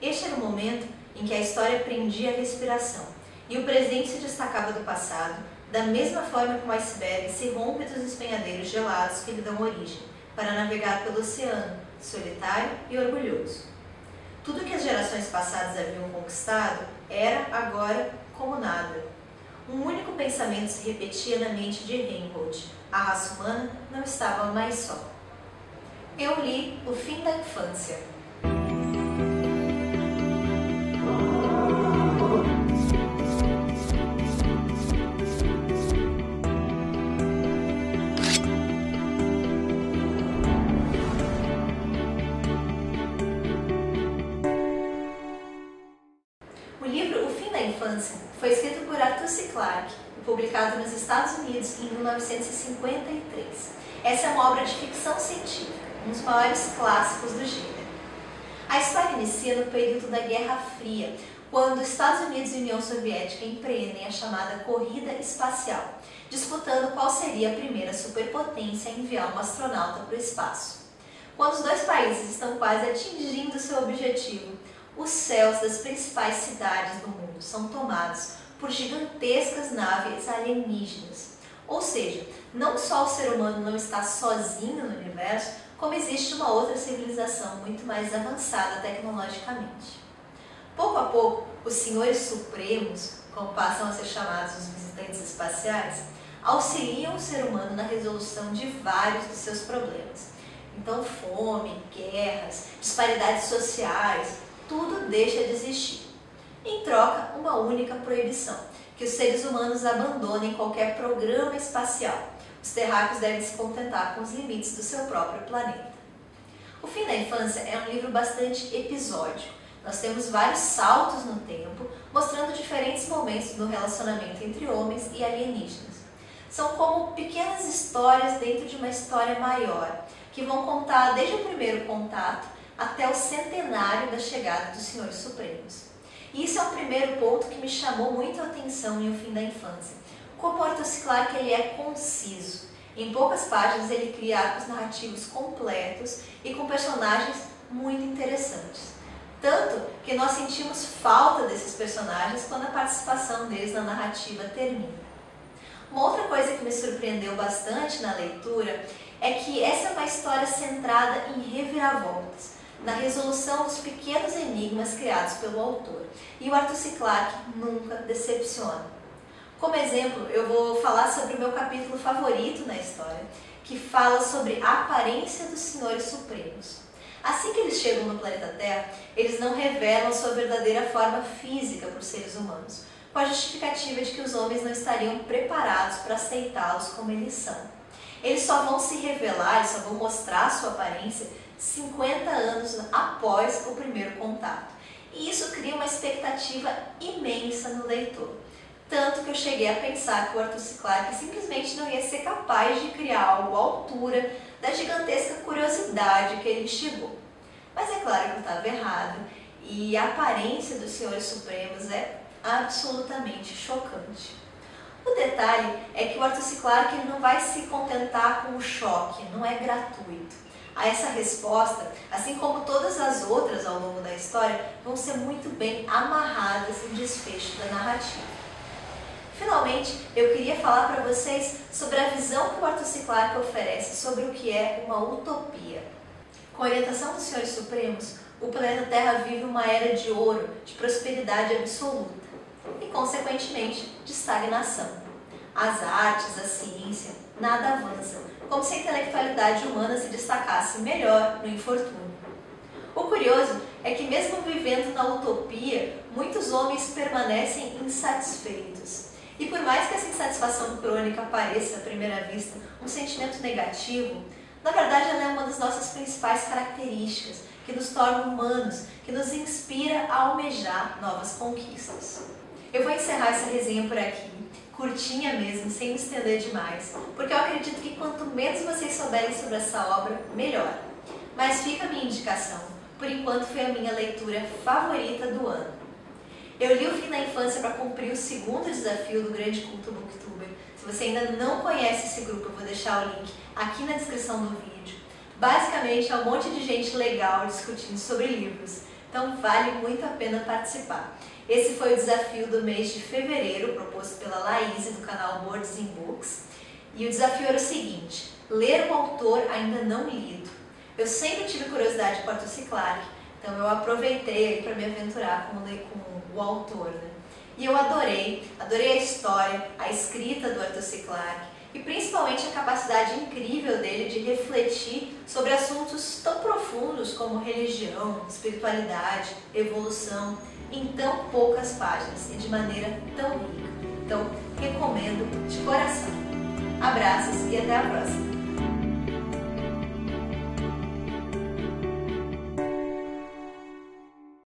Este era o momento em que a história prendia a respiração e o presente se destacava do passado, da mesma forma que um iceberg se rompe dos despenhadeiros gelados que lhe dão origem, para navegar pelo oceano, solitário e orgulhoso. Tudo que as gerações passadas haviam conquistado era, agora, como nada. Um único pensamento se repetia na mente de Reinhold: a raça humana não estava mais só. Eu li O Fim da Infância. O livro O Fim da Infância foi escrito por Arthur C. Clarke e publicado nos Estados Unidos em 1953. Essa é uma obra de ficção científica, um dos maiores clássicos do gênero. A história inicia no período da Guerra Fria, quando Estados Unidos e União Soviética empreendem a chamada corrida espacial, disputando qual seria a primeira superpotência a enviar um astronauta para o espaço. Quando os dois países estão quase atingindo seu objetivo, os céus das principais cidades do mundo são tomados por gigantescas naves alienígenas. Ou seja, não só o ser humano não está sozinho no universo, como existe uma outra civilização muito mais avançada tecnologicamente. Pouco a pouco, os senhores supremos, como passam a ser chamados os visitantes espaciais, auxiliam o ser humano na resolução de vários dos seus problemas. Então, fome, guerras, disparidades sociais, tudo deixa de existir. Em troca, uma única proibição: que os seres humanos abandonem qualquer programa espacial. Os terráqueos devem se contentar com os limites do seu próprio planeta. O Fim da Infância é um livro bastante episódico. Nós temos vários saltos no tempo, mostrando diferentes momentos do relacionamento entre homens e alienígenas. São como pequenas histórias dentro de uma história maior, que vão contar desde o primeiro contato até o centenário da chegada dos Senhores Supremos. E isso é um primeiro ponto que me chamou muito a atenção em O Fim da Infância. Como Arthur C. Clarke ele é conciso. Em poucas páginas ele cria arcos narrativos completos e com personagens muito interessantes. Tanto que nós sentimos falta desses personagens quando a participação deles na narrativa termina. Uma outra coisa que me surpreendeu bastante na leitura é que essa é uma história centrada em reviravoltas, na resolução dos pequenos enigmas criados pelo autor. E o Arthur C. Clarke nunca decepciona. Como exemplo, eu vou falar sobre o meu capítulo favorito na história, que fala sobre a aparência dos Senhores Supremos. Assim que eles chegam no planeta Terra, eles não revelam sua verdadeira forma física para os seres humanos, com a justificativa de que os homens não estariam preparados para aceitá-los como eles são. Eles só vão se revelar, eles só vão mostrar sua aparência 50 anos após o primeiro contato. E isso cria uma expectativa imensa no leitor. Tanto que eu cheguei a pensar que o Arthur C. Clarke simplesmente não ia ser capaz de criar algo à altura da gigantesca curiosidade que ele instigou. Mas é claro que eu estava errado, e a aparência dos Senhores Supremos é absolutamente chocante. O detalhe é que o Arthur C. Clarke ele não vai se contentar com o choque, não é gratuito. A essa resposta, assim como todas as outras ao longo da história, vão ser muito bem amarradas no desfecho da narrativa. Finalmente, eu queria falar para vocês sobre a visão que o Arthur C. Clarke oferece sobre o que é uma utopia. Com a orientação dos Senhores Supremos, o planeta Terra vive uma era de ouro, de prosperidade absoluta e, consequentemente, de estagnação. As artes, a ciência, nada avançam, como se a intelectualidade humana se destacasse melhor no infortúnio. O curioso é que, mesmo vivendo na utopia, muitos homens permanecem insatisfeitos. E por mais que essa insatisfação crônica pareça, à primeira vista, um sentimento negativo, na verdade ela é uma das nossas principais características, que nos torna humanos, que nos inspira a almejar novas conquistas. Eu vou encerrar essa resenha por aqui, curtinha mesmo, sem me estender demais, porque eu acredito que quanto menos vocês souberem sobre essa obra, melhor. Mas fica a minha indicação, por enquanto foi a minha leitura favorita do ano. Eu li O Fim da Infância para cumprir o segundo desafio do Grande Culto Booktuber. Se você ainda não conhece esse grupo, eu vou deixar o link aqui na descrição do vídeo. Basicamente, é um monte de gente legal discutindo sobre livros. Então vale muito a pena participar. Esse foi o desafio do mês de fevereiro, proposto pela Laís do canal Words in Books. E o desafio era o seguinte: ler um autor ainda não lido. Eu sempre tive curiosidade com Arthur C. Clarke, então eu aproveitei para me aventurar com o autor, né? E eu adorei a história, a escrita do Arthur C. Clarke e principalmente a capacidade incrível dele de refletir sobre assuntos tão profundos como religião, espiritualidade, evolução, em tão poucas páginas e de maneira tão rica. Então, recomendo de coração. Abraços e até a próxima!